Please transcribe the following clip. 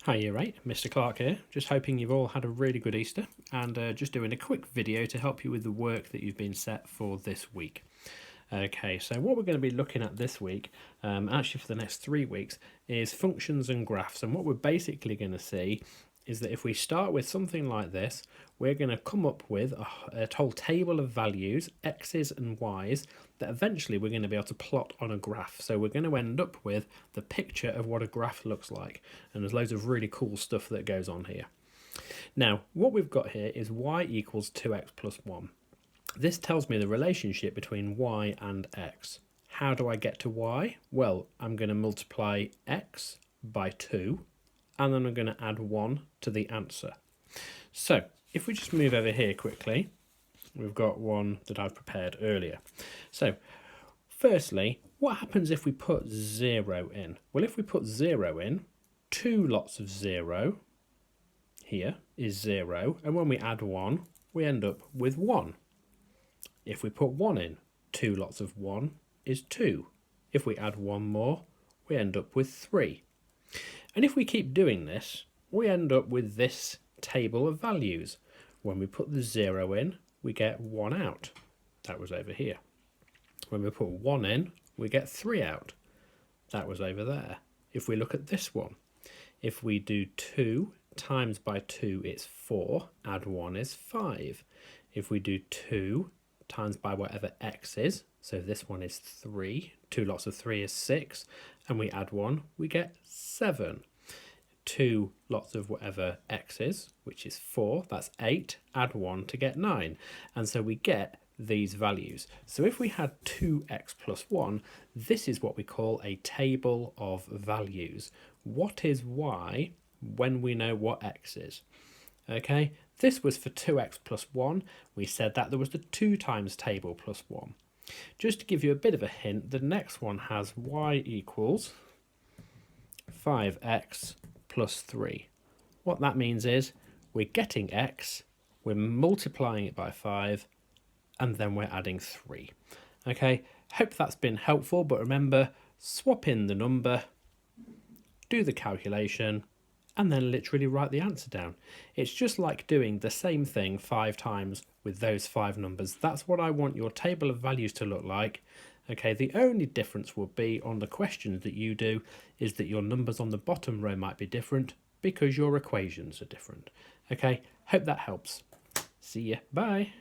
Hi, you're right, Mr. Clark here. Just hoping you've all had a really good Easter and just doing a quick video to help you with the work that you've been set for this week. Okay, so what we're going to be looking at this week, actually for the next 3 weeks, is functions and graphs. And what we're basically going to see is that if we start with something like this, we're going to come up with a whole table of values, x's and y's, that eventually we're going to be able to plot on a graph. So we're going to end up with the picture of what a graph looks like. And there's loads of really cool stuff that goes on here. Now, what we've got here is y equals 2x plus 1. This tells me the relationship between y and x. How do I get to y? Well, I'm going to multiply x by 2, and then I'm going to add 1 to the answer. So, if we just move over here quickly, we've got one that I've prepared earlier. So, firstly, what happens if we put 0 in? Well, if we put 0 in, 2 lots of 0 here is 0, and when we add 1, we end up with 1. If we put 1 in, 2 lots of 1 is 2. If we add 1 more, we end up with 3. And if we keep doing this, we end up with this table of values. When we put the 0 in, we get 1 out. That was over here. When we put 1 in, we get 3 out. That was over there. If we look at this one, if we do 2 times by 2, it's 4. Add 1 is 5. If we do 2 times by whatever x is, so this one is 3, 2 lots of 3 is 6, and we add 1, we get 7. 2 lots of whatever x is, which is 4, that's 8, add 1 to get 9, and so we get these values. So if we had 2x plus 1, this is what we call a table of values. What is y when we know what x is? Okay, this was for 2x plus 1. We said that there was the 2 times table plus 1. Just to give you a bit of a hint, the next one has y equals 5x plus 3. What that means is we're getting x, we're multiplying it by 5, and then we're adding 3. Okay, hope that's been helpful, but remember, swap in the number, do the calculation, and then literally write the answer down. It's just like doing the same thing 5 times with those 5 numbers. That's what I want your table of values to look like. Okay, the only difference will be on the questions that you do is that your numbers on the bottom row might be different because your equations are different. Okay, hope that helps. See ya. Bye.